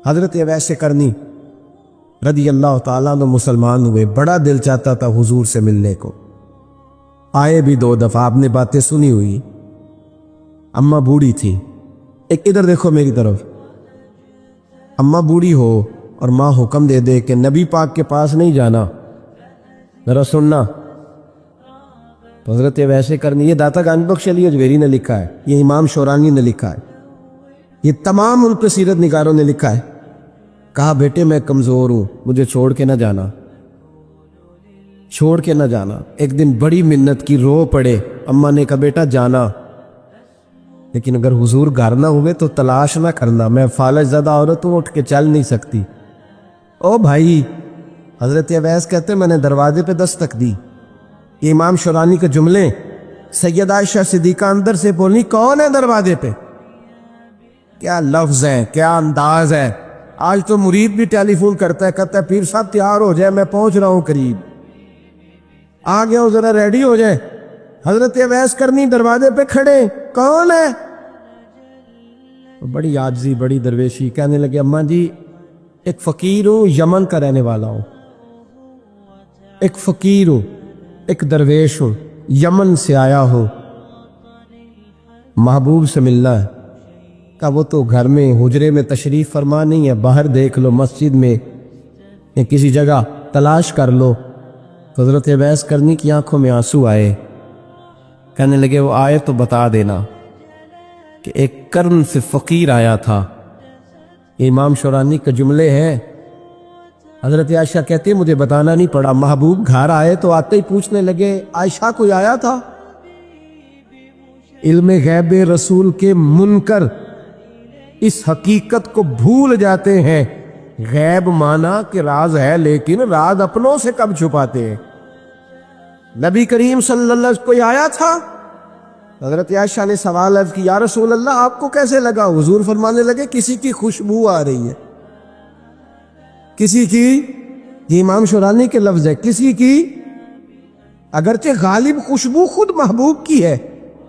حضرت اویس کرنی رضی اللہ تعالیٰ عنہ مسلمان ہوئے، بڑا دل چاہتا تھا حضور سے ملنے کو، آئے بھی 2 دفعہ، آپ نے باتیں سنی ہوئی۔ اماں بوڑھی تھی، ایک ادھر دیکھو میری طرف، اماں بوڑھی ہو اور ماں حکم دے دے کہ نبی پاک کے پاس نہیں جانا، ذرا سننا، تو حضرت ویسے کرنی، یہ داتا گنج بخش علی اجمیری نے لکھا ہے، یہ امام شورانی نے لکھا ہے، یہ تمام ان پہ سیرت نگاروں نے لکھا ہے، کہا بیٹے میں کمزور ہوں، مجھے چھوڑ کے نہ جانا، چھوڑ کے نہ جانا۔ ایک دن بڑی منت کی، رو پڑے، اماں نے کہا بیٹا جانا، لیکن اگر حضور گھر نہ ہوئے تو تلاش نہ کرنا، میں فالج زدہ عورت ہوں، اٹھ کے چل نہیں سکتی۔ او بھائی، حضرت اویس کہتے میں نے دروازے پہ دستک دی، یہ امام شورانی کے جملے، سیدہ عائشہ صدیقہ اندر سے بولی کون ہے دروازے پہ؟ کیا لفظ ہے، کیا انداز ہے! آج تو مرید بھی ٹیلی فون کرتا ہے، کہتا ہے پیر صاحب تیار ہو جائے، میں پہنچ رہا ہوں قریب، آ گیا ہوں، ذرا ریڈی ہو جائے۔ حضرت اویس کرنی دروازے پہ کھڑے، کون ہے؟ بڑی عاجزی، بڑی درویشی، کہنے لگے اماں جی ایک فقیر ہوں، یمن کا رہنے والا ہوں، ایک فقیر ہوں، ایک درویش ہوں، یمن سے آیا ہوں، محبوب سے ملنا ہے۔ کہا وہ تو گھر میں حجرے میں تشریف فرما نہیں ہے، باہر دیکھ لو، مسجد میں یا کسی جگہ تلاش کر لو۔ حضرت اویس کرنی کی آنکھوں میں آنسو آئے، کہنے لگے وہ آئے تو بتا دینا کہ ایک قرن سے فقیر آیا تھا۔ یہ امام شورانی کے جملے ہیں۔ حضرت عائشہ کہتے مجھے بتانا نہیں پڑا، محبوب گھر آئے تو آتے ہی پوچھنے لگے عائشہ کوئی آیا تھا؟ علم غیب رسول کے منکر اس حقیقت کو بھول جاتے ہیں، غیب مانا کہ راز ہے، لیکن راز اپنوں سے کب چھپاتے ہیں۔ نبی کریم صلی اللہ علیہ وسلم کوئی آیا تھا؟ حضرت عائشہ نے سوال عرض کی یا رسول اللہ آپ کو کیسے لگا؟ حضور فرمانے لگے کسی کی خوشبو آ رہی ہے، کسی کی، یہ امام شورانی کے لفظ ہے، کسی کی، اگرچہ غالب خوشبو خود محبوب کی ہے،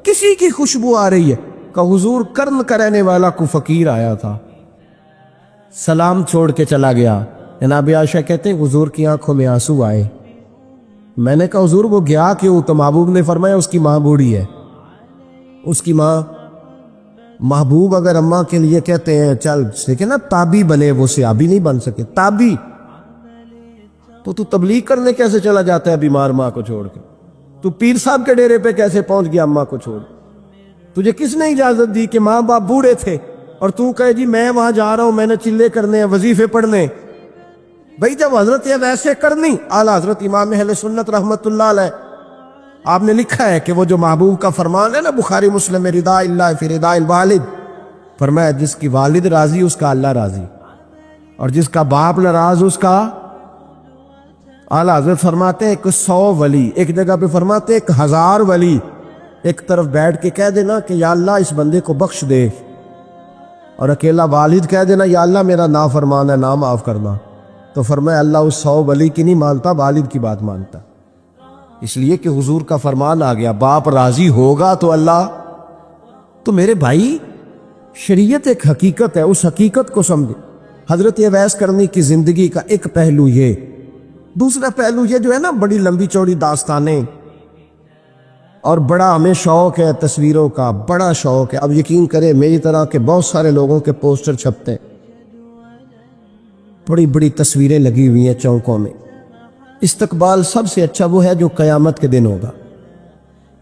کسی کی خوشبو آ رہی ہے۔ کہ حضور قرن کا رہنے والا کو فقیر آیا تھا، سلام چھوڑ کے چلا گیا۔ جناب عائشہ کہتے ہیں حضور کی آنکھوں میں آنسو آئے۔ میں نے کہا حضور وہ گیا کیوں؟ تو محبوب نے فرمایا اس کی ماں بوڑھی ہے، اس کی ماں، محبوب اگر اماں کے لیے کہتے ہیں چل دیکھیں نا تابی بنے، وہ صحابی نہیں بن سکے، تابی، تو تبلیغ کرنے کیسے چلا جاتا ہے بیمار ماں کو چھوڑ کے؟ تو پیر صاحب کے ڈیرے پہ کیسے پہنچ گیا اماں کو چھوڑ؟ تجھے کس نے اجازت دی کہ ماں باپ بوڑھے تھے اور تو کہے جی میں وہاں جا رہا ہوں، میں نے چلے کرنے ہیں، وظیفے پڑھنے؟ بھئی جب حضرت ویسے کرنی، اعلیٰ حضرت امام اہل سنت رحمت اللہ علیہ، آپ نے لکھا ہے کہ وہ جو محبوب کا فرمان ہے نا بخاری مسلم میں، رضا اللہ فی رضا الوالد، فرمایا جس کی والد راضی اس کا اللہ راضی، اور جس کا باپ ناراض اس کا، اعلیٰ حضرت فرماتے ہیں 100 ولی، ایک جگہ پہ فرماتے ہیں 1000 ولی ایک طرف بیٹھ کے کہہ دینا کہ یا اللہ اس بندے کو بخش دے، اور اکیلا والد کہہ دینا یا اللہ میرا نافرمان ہے نا معاف کرنا، تو فرمایا اللہ اس 100 ولی کی نہیں مانتا، والد کی بات مانتا، اس لیے کہ حضور کا فرمان آ گیا باپ راضی ہوگا تو اللہ۔ تو میرے بھائی شریعت ایک حقیقت ہے، اس حقیقت کو سمجھے۔ حضرت اویس کرنی کی زندگی کا ایک پہلو یہ، دوسرا پہلو یہ جو ہے نا بڑی لمبی چوڑی داستانیں، اور بڑا ہمیں شوق ہے تصویروں کا، بڑا شوق ہے۔ اب یقین کریں میری طرح کے بہت سارے لوگوں کے پوسٹر چھپتے ہیں، بڑی بڑی تصویریں لگی ہوئی ہیں چوکوں میں۔ استقبال سب سے اچھا وہ ہے جو قیامت کے دن ہوگا۔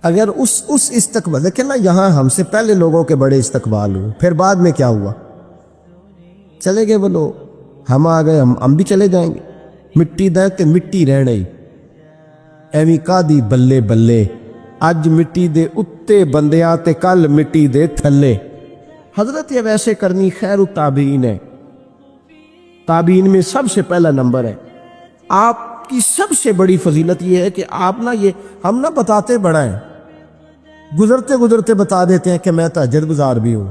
اگر اس استقبال، دیکھیں نا یہاں ہم سے پہلے لوگوں کے بڑے استقبال ہوئے، پھر بعد میں کیا ہوا؟ چلے گئے وہ لوگ، ہم آ گئے، ہم بھی چلے جائیں گے۔ مٹی دے تے مٹی رہنا ہی، ایویں کا دی بلے بلے، اج مٹی دے اتے بندیاں تے کل مٹی دے تھلے۔ حضرت ویسے کرنی خیر التابعین ہے، تابعین میں سب سے پہلا نمبر ہے۔ آپ کی سب سے بڑی فضیلت یہ ہے کہ آپ نا، یہ ہم نا بتاتے بڑا ہیں، گزرتے گزرتے بتا دیتے ہیں کہ میں تہجد گزار بھی ہوں،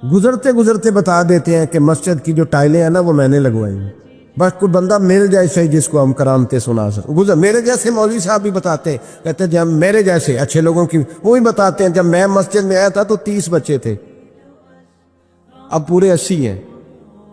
گزرتے گزرتے بتا دیتے ہیں کہ مسجد کی جو ٹائلیں ہیں نا وہ میں نے لگوائی ہیں۔ بس کوئی بندہ میرے جیسے جس کو ہم کرامتیں سنا سکتے، میرے جیسے مولوی صاحب بھی بتاتے ہیں، کہتے ہیں جب میرے جیسے اچھے لوگوں کی وہی بتاتے ہیں جب میں مسجد میں آیا تھا تو 30 بچے تھے، اب پورے 80 ہیں۔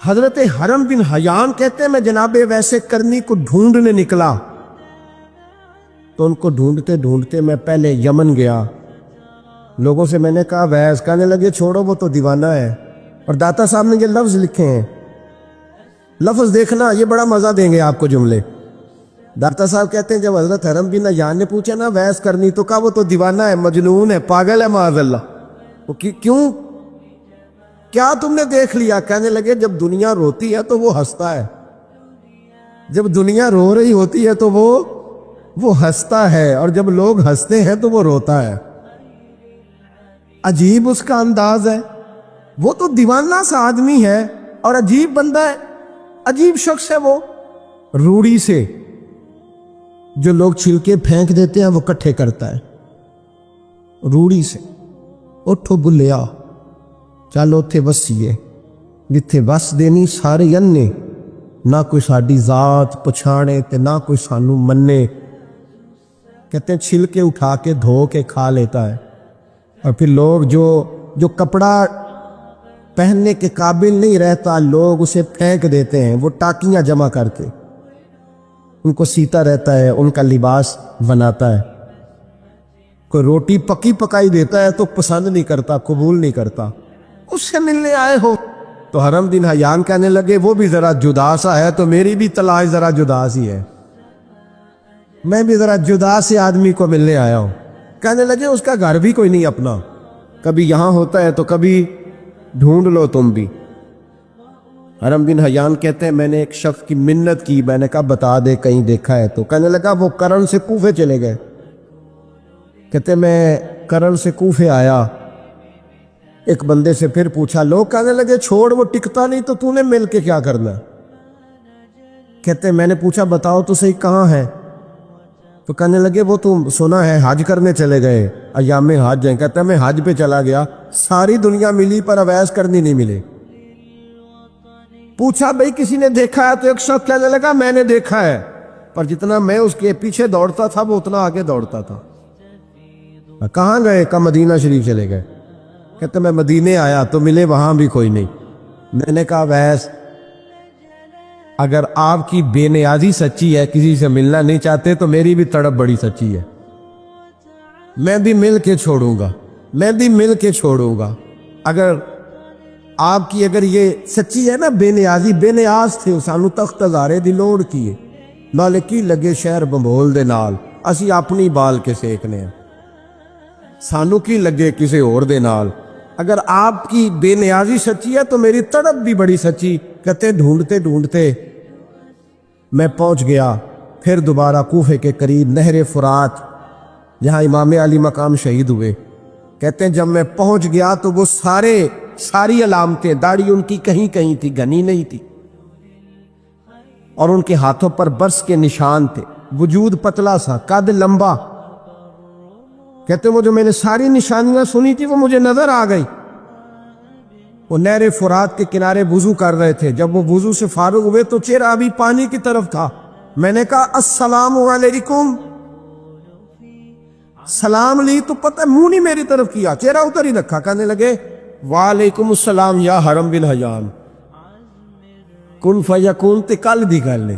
حضرت حرم بن حیان کہتے ہیں میں جناب ویسے کرنی کو ڈھونڈنے نکلا تو ان کو ڈھونڈتے ڈھونڈتے میں پہلے یمن گیا. لوگوں سے میں نے کہا ویس، کہنے لگے چھوڑو وہ تو دیوانہ ہے. اور داتا صاحب نے یہ لفظ لکھے ہیں، لفظ دیکھنا یہ بڑا مزہ دیں گے آپ کو جملے. داتا صاحب کہتے ہیں جب حضرت حرم بن حیان نے پوچھا نا ویس کرنی، تو کہا وہ تو دیوانہ ہے، مجنون ہے، پاگل ہے معاذ اللہ. وہ کیوں، کیا تم نے دیکھ لیا؟ کہنے لگے جب دنیا روتی ہے تو وہ ہنستا ہے، جب دنیا رو رہی ہوتی ہے تو وہ ہنستا ہے، اور جب لوگ ہنستے ہیں تو وہ روتا ہے. عجیب اس کا انداز ہے. وہ تو دیوانہ سا آدمی ہے اور عجیب بندہ ہے، عجیب شخص ہے. وہ روڑی سے جو لوگ چھلکے پھینک دیتے ہیں وہ کٹھے کرتا ہے. روڑی سے اٹھو بلیا چلو تھے وسیے جتھے بس دینی سارے انے، نہ کوئی ساڈی ذات پچھانے تے نہ کوئی سانو منے. کہتے ہیں چھلکے اٹھا کے دھو کے کھا لیتا ہے، اور پھر لوگ جو کپڑا پہننے کے قابل نہیں رہتا لوگ اسے پھینک دیتے ہیں، وہ ٹاکیاں جمع کر کے ان کو سیتا رہتا ہے، ان کا لباس بناتا ہے. کوئی روٹی پکی پکائی دیتا ہے تو پسند نہیں کرتا، قبول نہیں کرتا. اس سے ملنے آئے ہو تو حرم بن حیان کہنے لگے وہ بھی ذرا جدا سا ہے تو میری بھی تلاش ذرا جدا سی ہے، میں بھی ذرا جدا سے آدمی کو ملنے آیا ہوں. کہنے لگے اس کا گھر بھی کوئی نہیں اپنا، کبھی یہاں ہوتا ہے تو کبھی ڈھونڈ لو تم بھی. حرم بن حیان کہتے ہیں میں نے ایک شخص کی منت کی، میں نے کہا بتا دے کہیں دیکھا ہے تو. کہنے لگا وہ کرن سے کوفے چلے گئے. کہتے میں کرن سے کوفے آیا، ایک بندے سے پھر پوچھا، لوگ کہنے لگے چھوڑ وہ ٹکتا نہیں تو تو نے مل کے کیا کرنا. کہتے میں نے پوچھا بتاؤ تو صحیح کہاں ہے، تو کہنے لگے وہ تو سنا ہے حج کرنے چلے گئے، ایام حج ہیں. کہتا میں حج پہ چلا گیا، ساری دنیا ملی پر اویس کرنی نہیں ملے. پوچھا بھئی کسی نے دیکھا ہے، تو ایک شخص کہنے لگا میں نے دیکھا ہے، پر جتنا میں اس کے پیچھے دوڑتا تھا وہ اتنا آگے دوڑتا تھا. کہاں گئے؟ کہ مدینہ شریف چلے گئے. کہتے میں مدینے آیا تو ملے وہاں بھی کوئی نہیں. میں نے کہا ویس اگر آپ کی بے نیازی سچی ہے، کسی سے ملنا نہیں چاہتے، تو میری بھی تڑپ بڑی سچی ہے. میں بھی مل کے چھوڑوں گا، میں بھی مل کے چھوڑوں گا. اگر آپ کی اگر یہ سچی ہے نا بے نیازی، بے نیاز تھے سانو تخت ہزارے دی لوڑ کیے، نالے کی لگے شہر بمبول دے نال، اسی اپنی بال کے سیکنے ہیں، سانو کی لگے کسی اور دے نال. اگر آپ کی بے نیازی سچی ہے تو میری تڑپ بھی بڑی سچی. کہتے ڈھونڈتے ڈھونڈتے میں پہنچ گیا پھر دوبارہ کوفے کے قریب نہر فرات جہاں امام علی مقام شہید ہوئے. کہتے ہیں جب میں پہنچ گیا تو وہ ساری علامتیں، داڑھی ان کی کہیں کہیں تھی، گھنی نہیں تھی، اور ان کے ہاتھوں پر برس کے نشان تھے، وجود پتلا سا، قد لمبا. کہتے ہیں وہ جو میں نے ساری نشانیاں سنی تھی وہ مجھے نظر آ گئی. وہ نہر فرات کے کنارے وضو کر رہے تھے. جب وہ وضو سے فارغ ہوئے تو چہرہ ابھی پانی کی طرف تھا. میں نے کہا السلام علیکم، سلام لی تو پتہ منہ نہیں میری طرف کیا، چہرہ ادھر ہی رکھا. کہنے لگے وعلیکم السلام یا حرم بن حیان، کن فیکون تے کل دی گل نے.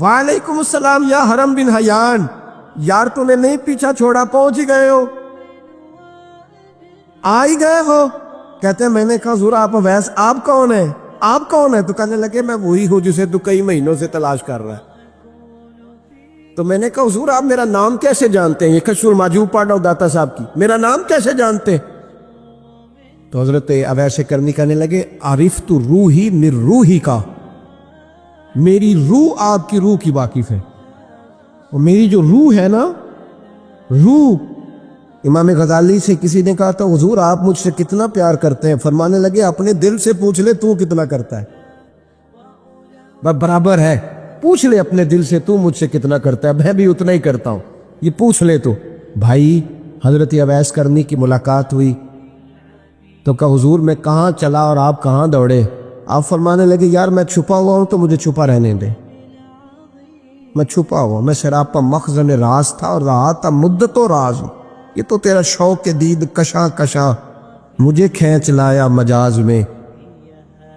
وعلیکم السلام یا حرم بن حیان، یار تو نے نہیں پیچھا چھوڑا، پہنچ ہی گئے ہو، آ ہی گئے ہو. کہتے ہیں میں نے کہا حضور آپ ویس آپ کون ہیں، آپ کون ہیں؟ تو کہنے لگے میں وہی ہوں جسے تو کئی مہینوں سے تلاش کر رہا ہے. تو میں نے کہا حضور آپ میرا نام کیسے جانتے ہیں؟ یہ کشف المحجوب پڑھ رہا ہوں داتا صاحب کی، میرا نام کیسے جانتے؟ تو حضرت اویس کرنی کہنے لگے عرفت روحی من روحی کا، میری روح آپ کی روح کی واقف ہے. اور میری جو روح ہے نا، روح، امام غزالی سے کسی نے کہا تھا حضور آپ مجھ سے کتنا پیار کرتے ہیں؟ فرمانے لگے اپنے دل سے پوچھ لے تو کتنا کرتا ہے، برابر ہے. پوچھ لے اپنے دل سے تو مجھ سے کتنا کرتا ہے، میں بھی اتنا ہی کرتا ہوں، یہ پوچھ لے. تو بھائی حضرت اویس کرنی کی ملاقات ہوئی تو کہا حضور میں کہاں چلا اور آپ کہاں دوڑے؟ آپ فرمانے لگے یار میں چھپا ہوا ہوں تو مجھے چھپا رہنے دے، میں چھپا ہوا، میں سراپا مخزن راز تھا اور رہا تھا مدت و راز. یہ تو تیرا شوق کے دید کشاں کشاں مجھے کھینچ لایا مجاز میں.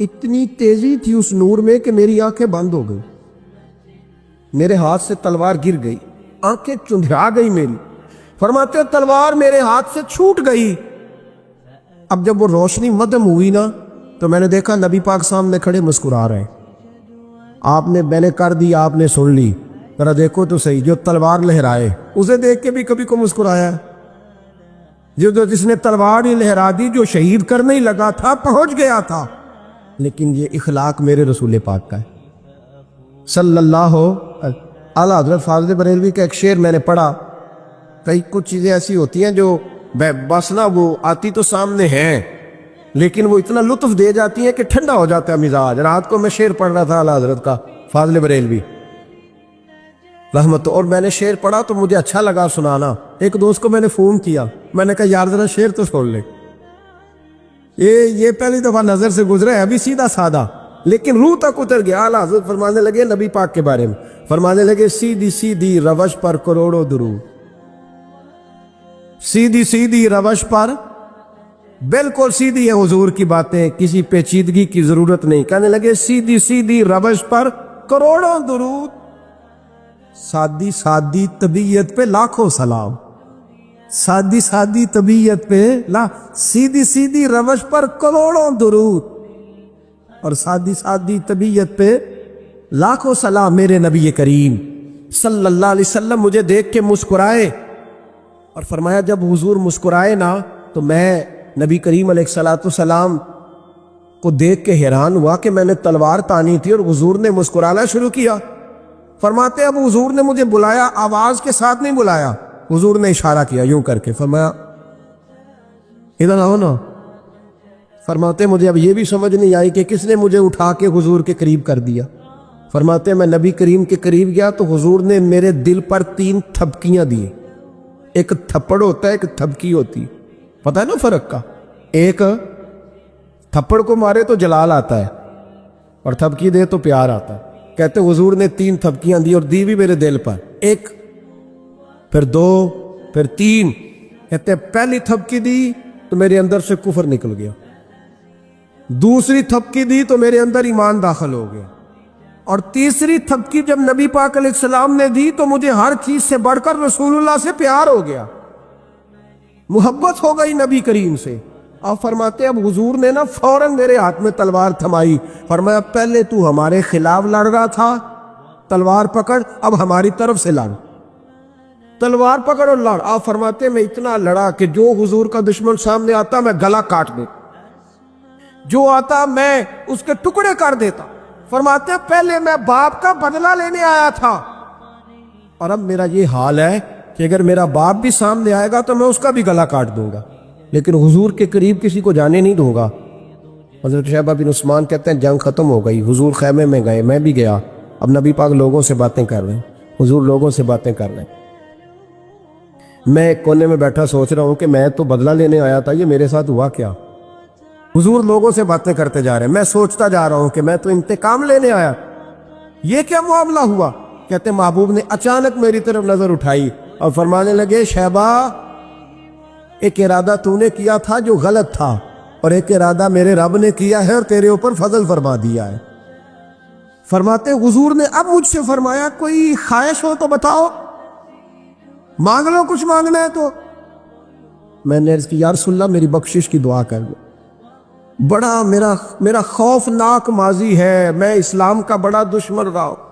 اتنی تیزی تھی اس نور میں کہ میری آنکھیں بند ہو گئی، میرے ہاتھ سے تلوار گر گئی، آنکھیں چندھا گئی میری۔ فرماتے تلوار میرے ہاتھ سے چھوٹ گئی۔ اب جب وہ روشنی مدھم ہوئی نا تو میں نے دیکھا نبی پاک سامنے کھڑے مسکرا رہے ہیں۔ آپ نے میں نے کر دی، آپ نے سن لی، ذرا دیکھو تو صحیح، جو تلوار لہرائے اسے دیکھ کے بھی کبھی کو مسکرایا ہے؟ جس نے تلوار ہی لہرا دی، جو شہید کرنے ہی لگا تھا، پہنچ گیا تھا۔ لیکن یہ اخلاق میرے رسول پاک کا ہے صلی اللہ اعلیٰ حضرت فاضل بریلوی کا ایک شعر میں نے پڑھا۔ کئی کچھ چیزیں ایسی ہوتی ہیں جو بس نا وہ آتی تو سامنے ہیں لیکن وہ اتنا لطف دے جاتی ہیں کہ ٹھنڈا ہو جاتا ہے مزاج۔ رات کو میں شعر پڑھ رہا تھا اعلیٰ حضرت کا فاضل بریلوی رحمت، اور میں نے شعر پڑھا تو مجھے اچھا لگا سنانا۔ ایک دوست کو میں نے فون کیا، میں نے کہا یار ذرا شعر تو سن لے، یہ پہلی دفعہ نظر سے گزرا ہے، ابھی سیدھا سادہ لیکن روح تک اتر گیا۔ اعلیٰ حضرت فرمانے لگے نبی پاک کے بارے میں، فرمانے لگے سیدھی سیدھی روش پر کروڑوں درود، سیدھی سیدھی روش پر بالکل سیدھی ہے حضور کی باتیں، کسی پیچیدگی کی ضرورت نہیں۔ کہنے لگے سیدھی سیدھی روش پر کروڑوں درود، سادی سادی طبیعت پہ لاکھوں سلام، سادی سادی طبیعت پہ سیدھی سیدھی روش پر کروڑوں درود، اور سادی سادی طبیعت پہ لاکھوں سلام میرے نبی کریم صلی اللہ علیہ وسلم مجھے دیکھ کے مسکرائے، اور فرمایا جب حضور مسکرائے نا تو میں نبی کریم علیہ الصلوۃ والسلام کو دیکھ کے حیران ہوا کہ میں نے تلوار تانی تھی اور حضور نے مسکرانا شروع کیا۔ فرماتے اب حضور نے مجھے بلایا، آواز کے ساتھ نہیں بلایا، حضور نے اشارہ کیا یوں کر کے، فرمایا ادھر آؤ نا۔ فرماتے مجھے اب یہ بھی سمجھ نہیں آئی کہ کس نے مجھے اٹھا کے حضور کے قریب کر دیا۔ فرماتے میں نبی کریم کے قریب گیا تو حضور نے میرے دل پر 3 تھپکیاں دی۔ ایک تھپڑ ہوتا ہے، ایک تھپکی ہوتی، پتہ ہے نا فرق کا؟ ایک تھپڑ کو مارے تو جلال آتا ہے اور تھپکی دے تو پیار آتا ہے۔ کہتے حضور نے 3 تھپکیاں دی اور دی بھی میرے دل پر، ایک پھر 2 پھر 3۔ کہتے پہلی تھپکی دی تو میرے اندر سے کفر نکل گیا، دوسری تھپکی دی تو میرے اندر ایمان داخل ہو گیا، اور تیسری تھپکی جب نبی پاک علیہ السلام نے دی تو مجھے ہر چیز سے بڑھ کر رسول اللہ سے پیار ہو گیا، محبت ہو گئی نبی کریم سے۔ آپ فرماتے اب حضور نے نا فوراً میرے ہاتھ میں تلوار تھمائی، فرمایا پہلے تو ہمارے خلاف لڑ رہا تھا، تلوار پکڑ اب ہماری طرف سے لڑ، تلوار پکڑ اور لڑ۔ آپ فرماتے میں اتنا لڑا کہ جو حضور کا دشمن سامنے آتا میں گلا کاٹ دیتا، جو آتا میں اس کے ٹکڑے کر دیتا۔ فرماتے ہیں پہلے میں باپ کا بدلہ لینے آیا تھا اور اب میرا یہ حال ہے کہ اگر میرا باپ بھی سامنے آئے گا تو میں اس کا بھی گلا کاٹ دوں گا، لیکن حضور کے قریب کسی کو جانے نہیں دوں گا۔ حضرت شیبہ بن عثمان کہتے ہیں جنگ ختم ہو گئی، حضور خیمے میں گئے، میں بھی گیا، اب نبی پاک لوگوں سے باتیں کر رہے ہیں، حضور لوگوں سے باتیں کر رہے ہیں، میں ایک کونے میں بیٹھا سوچ رہا ہوں کہ میں تو بدلہ لینے آیا تھا، یہ میرے ساتھ ہوا کیا؟ حضور لوگوں سے باتیں کرتے جا رہے ہیں، میں سوچتا جا رہا ہوں کہ میں تو انتقام لینے آیا، یہ کیا معاملہ ہوا؟ کہتے ہیں محبوب نے اچانک میری طرف نظر اٹھائی اور فرمانے لگے شیبہ ایک ارادہ تو نے کیا تھا جو غلط تھا، اور ایک ارادہ میرے رب نے کیا ہے اور تیرے اوپر فضل فرما دیا ہے۔ فرماتے حضور نے اب مجھ سے فرمایا کوئی خواہش ہو تو بتاؤ، مانگ لو کچھ مانگنا ہے تو۔ میں نے عرض کی یا رسول اللہ میری بخشش کی دعا کر دو، بڑا میرا خوفناک ماضی ہے، میں اسلام کا بڑا دشمن رہا ہوں،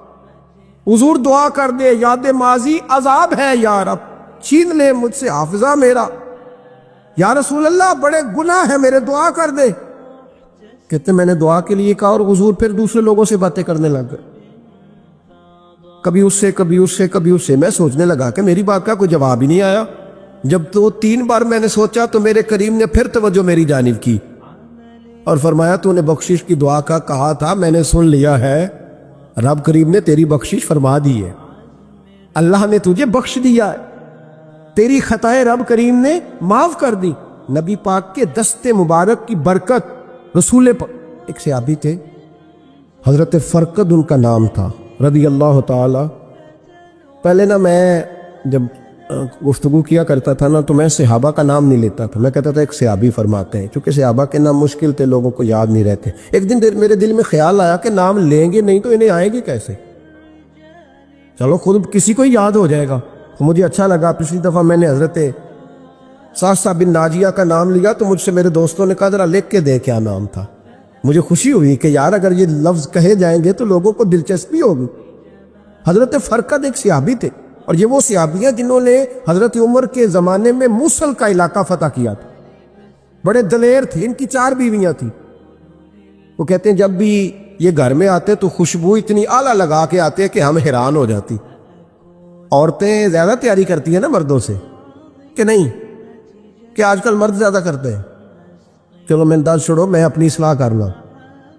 حضور دعا کر دے، یاد ماضی عذاب ہے یا رب، چھین لے مجھ سے حافظہ میرا، یا رسول اللہ بڑے گناہ ہے میرے، دعا کر دے۔ کہتے میں نے دعا کے لیے کہا اور حضور پھر دوسرے لوگوں سے باتیں کرنے لگ گئے، کبھی اس سے کبھی اس سے کبھی اس سے۔ میں سوچنے لگا کہ میری بات کا کوئی جواب ہی نہیں آیا۔ جب تو 3 بار میں نے سوچا تو میرے کریم نے پھر توجہ میری جانب کی اور فرمایا تو نے بخشش کی دعا کا کہا تھا، میں نے سن لیا ہے، رب کریم نے تیری بخشش فرما دی ہے، اللہ نے تجھے بخش دیا ہے، تیری خطائیں رب کریم نے معاف کر دی۔ نبی پاک کے دست مبارک کی برکت، رسول ایک صحابی تھے حضرت فرقد ان کا نام تھا رضی اللہ تعالی۔ پہلے نا میں جب گفتگو کیا کرتا تھا نا تو میں صحابہ کا نام نہیں لیتا تھا، میں کہتا تھا ایک صحابی فرماتے ہیں، چونکہ صحابہ کے نام مشکل تھے، لوگوں کو یاد نہیں رہتے۔ ایک دن میرے دل میں خیال آیا کہ نام لیں گے نہیں تو انہیں آئے گی کیسے، چلو خود کسی کو ہی یاد ہو جائے گا۔ تو مجھے اچھا لگا، پچھلی دفعہ میں نے حضرت ساسا بن ناجیہ کا نام لیا تو مجھ سے میرے دوستوں نے کہا ذرا لکھ کے دے کیا نام تھا۔ مجھے خوشی ہوئی کہ یار اگر یہ لفظ کہے جائیں گے تو لوگوں کو دلچسپی ہوگی۔ حضرت فرقد ایک صحابی تھے، اور یہ وہ صحابی ہیں جنہوں نے حضرت عمر کے زمانے میں موصل کا علاقہ فتح کیا تھا، بڑے دلیر تھے، ان کی 4 بیویاں تھیں۔ وہ کہتے ہیں جب بھی یہ گھر میں آتے تو خوشبو اتنی اعلیٰ لگا کے آتے کہ ہم حیران ہو جاتی۔ عورتیں زیادہ تیاری کرتی ہیں نا مردوں سے کہ نہیں، کہ آج کل مرد زیادہ کرتے ہیں۔ چلو میں دس چھوڑو، میں اپنی اصلاح کر لوں،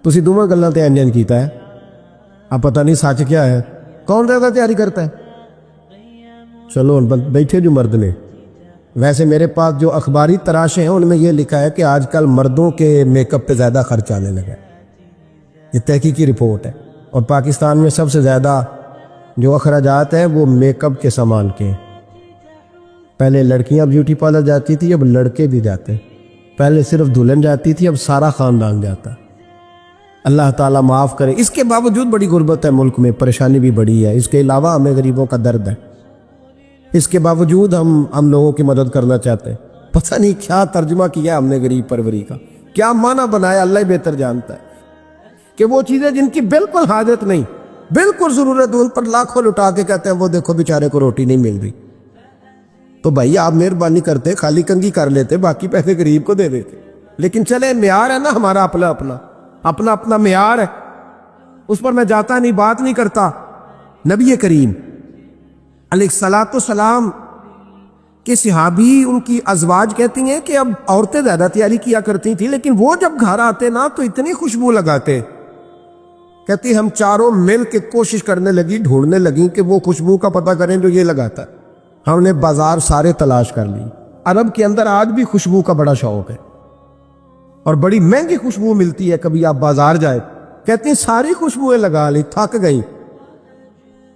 تسی دوواں گلاں تے انجن کیتا ہے، اب پتہ نہیں سچ کیا ہے، کون زیادہ تیاری کرتا ہے؟ چلو بیٹھے جو مرد نے، ویسے میرے پاس جو اخباری تراشے ہیں ان میں یہ لکھا ہے کہ آج کل مردوں کے میک اپ پہ زیادہ خرچ آنے لگا ہے، یہ تحقیقی رپورٹ ہے۔ اور پاکستان میں سب سے زیادہ جو اخراجات ہیں وہ میک اپ کے سامان کے ہیں۔ پہلے لڑکیاں بیوٹی پارلر جاتی تھی، اب لڑکے بھی جاتے ہیں۔ پہلے صرف دلہن جاتی تھی، اب سارا خاندان جاتا ہے۔ اللہ تعالیٰ معاف کرے۔ اس کے باوجود بڑی غربت ہے ملک میں، پریشانی بھی بڑی ہے، اس کے علاوہ ہمیں غریبوں کا درد ہے، اس کے باوجود ہم لوگوں کی مدد کرنا چاہتے ہیں۔ پتہ نہیں کیا ترجمہ کیا ہم نے غریب پروری کا، کیا معنی بنایا، اللہ ہی بہتر جانتا ہے، کہ وہ چیزیں جن کی بالکل حاجت نہیں، بالکل ضرورت، ان پر لاکھوں لٹا کے کہتے ہیں وہ دیکھو بیچارے کو روٹی نہیں مل رہی۔ تو بھائی آپ مہربانی کرتے خالی کنگھی کر لیتے، باقی پیسے غریب کو دے دیتے۔ لیکن چلے معیار ہے نا ہمارا، اپنا معیار ہے، اس پر میں جاتا نہیں، بات نہیں کرتا۔ نبی کریم علیہ الصلاۃ والسلام کے صحابی، ان کی ازواج کہتی ہیں کہ اب عورتیں زیادہ تیاری کیا کرتی تھیں، لیکن وہ جب گھر آتے نا تو اتنی خوشبو لگاتے، کہتی ہم چاروں مل کے کوشش کرنے لگی، ڈھونڈنے لگی کہ وہ خوشبو کا پتہ کریں جو یہ لگاتا ہے۔ ہم نے بازار سارے تلاش کر لی، عرب کے اندر آج بھی خوشبو کا بڑا شوق ہے اور بڑی مہنگی خوشبو ملتی ہے، کبھی آپ بازار جائے، کہتی ہیں ساری خوشبوئیں لگا لی، تھک گئی۔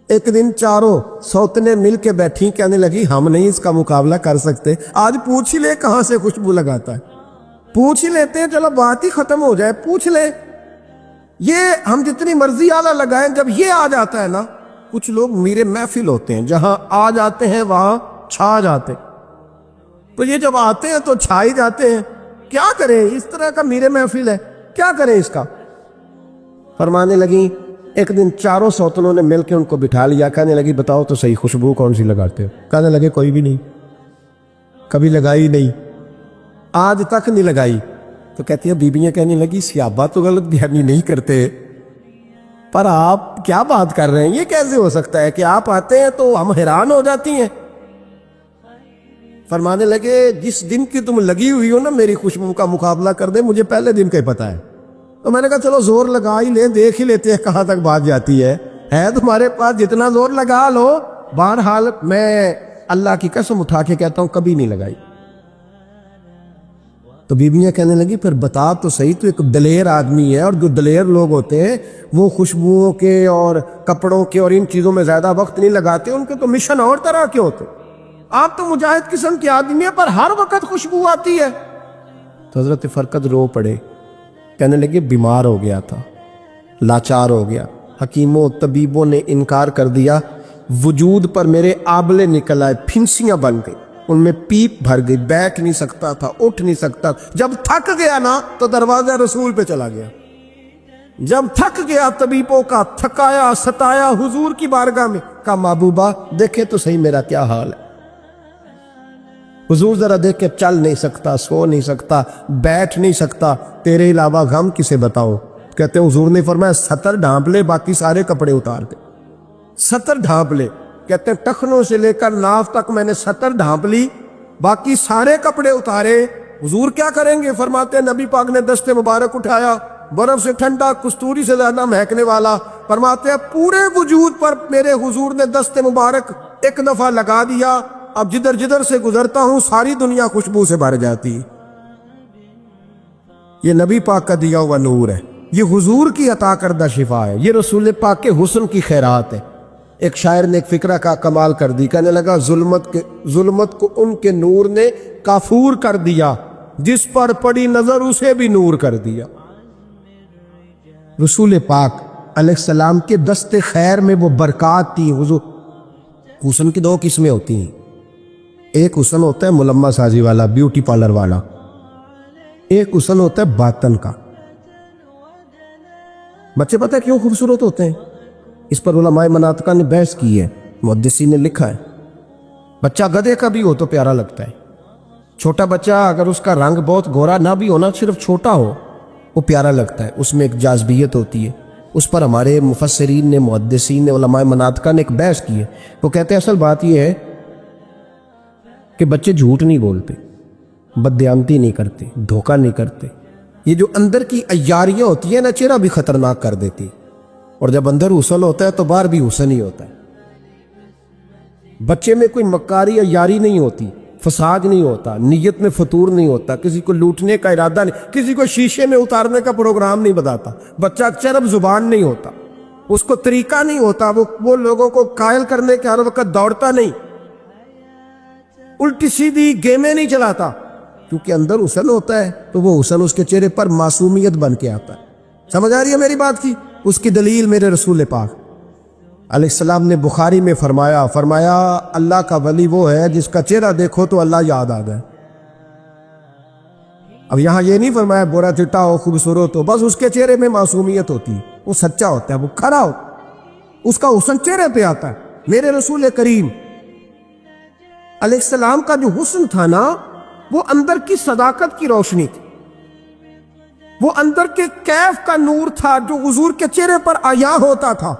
ایک دن چاروں سوتنے مل کے بیٹھی، کہنے لگی ہم نہیں اس کا مقابلہ کر سکتے، آج پوچھ ہی لے کہاں سے خوشبو لگاتا ہے، پوچھ ہی لیتے ہیں، چلو بات ہی ختم ہو جائے، پوچھ لے۔ یہ ہم جتنی مرضی آلہ لگائیں، جب یہ آ جاتا ہے نا، کچھ لوگ میرے محفل ہوتے ہیں، جہاں آ جاتے ہیں وہاں چھا جاتے، تو یہ جب آتے ہیں تو چھا ہی جاتے ہیں۔ کیا کریں، اس طرح کا میرے محفل ہے، کیا کریں اس کا؟ فرمانے لگی، ایک دن چاروں سوتنوں نے مل کے ان کو بٹھا لیا، کہنے لگی بتاؤ تو صحیح خوشبو کون سی لگاتے ہو؟ کہنے لگے کوئی بھی نہیں، کبھی لگائی نہیں، آج تک نہیں لگائی۔ تو کہتی ہیں بیبیاں کہنے لگی صحابہ تو غلط بیانی نہیں کرتے، پر آپ کیا بات کر رہے ہیں، یہ کیسے ہو سکتا ہے کہ آپ آتے ہیں تو ہم حیران ہو جاتی ہیں۔ فرمانے لگے جس دن کی تم لگی ہوئی ہو نا میری خوشبو کا مقابلہ کر دے، مجھے پہلے دن کا ہی پتا ہے۔ تو میں نے کہا چلو زور لگا ہی لیں، دیکھ ہی لیتے ہیں کہاں تک بات جاتی ہے تمہارے پاس، جتنا زور لگا لو۔ بہرحال میں اللہ کی قسم اٹھا کے کہتا ہوں کبھی نہیں لگائی۔ تو بیویاں کہنے لگی پھر بتا تو صحیح، تو ایک دلیر آدمی ہے، اور جو دلیر لوگ ہوتے ہیں وہ خوشبوؤں کے اور کپڑوں کے اور ان چیزوں میں زیادہ وقت نہیں لگاتے، ان کے تو مشن اور طرح کے ہوتے۔ آپ تو مجاہد قسم کے آدمی ہیں، پر ہر وقت خوشبو آتی ہے۔ تو حضرت فرقد رو پڑے، کہنے لگے بیمار ہو گیا تھا، لاچار ہو گیا، حکیموں طبیبوں نے انکار کر دیا، وجود پر میرے آبلے نکل آئے، پھنسیاں بن گئی، ان میں پیپ بھر گئی، بیٹھ نہیں سکتا تھا، اٹھ نہیں سکتا۔ جب تھک گیا نا تو دروازہ رسول پہ چلا گیا، جب تھک گیا طبیبوں کا تھکایا ستایا حضور کی بارگاہ میں، کہا محبوبہ دیکھے تو صحیح میرا کیا حال ہے۔ حضور ذرا دیکھ کے، چل نہیں سکتا، سو نہیں سکتا، بیٹھ نہیں سکتا، تیرے علاوہ غم کسے بتاؤں؟ کہتے ہیں حضور نے فرمایا ستر ڈھانپ لے، باقی سارے کپڑے اتار دے۔ ستر ڈھانپ لے، کہتے ہیں ٹخنوں سے لے کر ناف تک میں نے ستر ڈھانپ لی، باقی سارے کپڑے اتارے۔ حضور کیا کریں گے؟ فرماتے ہیں نبی پاک نے دست مبارک اٹھایا، برف سے ٹھنڈا، کستوری سے زیادہ مہکنے والا، فرماتے ہیں پورے وجود پر میرے حضور نے دست مبارک ایک دفعہ لگا دیا، اب جدھر جدھر سے گزرتا ہوں ساری دنیا خوشبو سے بھر جاتی۔ یہ نبی پاک کا دیا ہوا نور ہے، یہ حضور کی عطا کردہ شفا ہے، یہ رسول پاک کے حسن کی خیرات ہے۔ ایک شاعر نے ایک فکرہ کا کمال کر دی، کہنے لگا ظلمت کو ان کے نور نے کافور کر دیا، جس پر پڑی نظر اسے بھی نور کر دیا۔ رسول پاک علیہ السلام کے دست خیر میں وہ برکات تھی۔ حضور حسن کی دو قسمیں ہوتی ہیں، ایک حسن ہوتا ہے ملمہ سازی والا، بیوٹی پارلر والا، ایک حسن ہوتا ہے باطن کا۔ بچے پتہ ہے کیوں خوبصورت ہوتے ہیں؟ اس پر علماء مناطقہ نے بحث کی ہے، محدثین نے لکھا ہے۔ بچہ گدھے کا بھی ہو تو پیارا لگتا ہے، چھوٹا بچہ اگر اس کا رنگ بہت گورا نہ بھی ہونا، صرف چھوٹا ہو، وہ پیارا لگتا ہے، اس میں ایک جاذبیت ہوتی ہے۔ اس پر ہمارے مفسرین نے، محدثین نے، علماء مناطقہ نے ایک بحث کی ہے۔ وہ کہتے ہیں اصل بات یہ ہے کہ بچے جھوٹ نہیں بولتے، بددیانتی نہیں کرتے، دھوکہ نہیں کرتے۔ یہ جو اندر کی عیاریاں ہوتی ہیں نا، چہرہ بھی خطرناک کر دیتی، اور جب اندر حسن ہوتا ہے تو باہر بھی حسن ہی ہوتا ہے۔ بچے میں کوئی مکاری عیاری نہیں ہوتی، فساد نہیں ہوتا، نیت میں فطور نہیں ہوتا، کسی کو لوٹنے کا ارادہ نہیں، کسی کو شیشے میں اتارنے کا پروگرام نہیں بتاتا۔ بچہ چرب زبان نہیں ہوتا، اس کو طریقہ نہیں ہوتا، وہ لوگوں کو قائل کرنے کے ہر وقت دوڑتا نہیں، الٹی سیدھی گیمیں نہیں چلاتا، کیونکہ اندر حسن ہوتا ہے تو وہ حسن اس کے چہرے پر معصومیت بن کے آتا ہے۔ سمجھ آ رہی ہے میری بات کی؟ اس کی دلیل میرے رسول پاک علیہ السلام نے بخاری میں فرمایا اللہ کا ولی وہ ہے جس کا چہرہ دیکھو تو اللہ یاد آ جائے۔ اب یہاں یہ نہیں فرمایا برا چٹا ہو، خوبصورت ہو، بس اس کے چہرے میں معصومیت ہوتی ہے، وہ سچا ہوتا ہے، وہ کھڑا ہو، اس کا حسن چہرے پہ آتا ہے۔ میرے رسول کریم علیہ السلام کا جو حسن تھا نا، وہ اندر کی صداقت کی روشنی تھی، وہ اندر کے کیف کا نور تھا جو حضور کے چہرے پر عیاں ہوتا تھا۔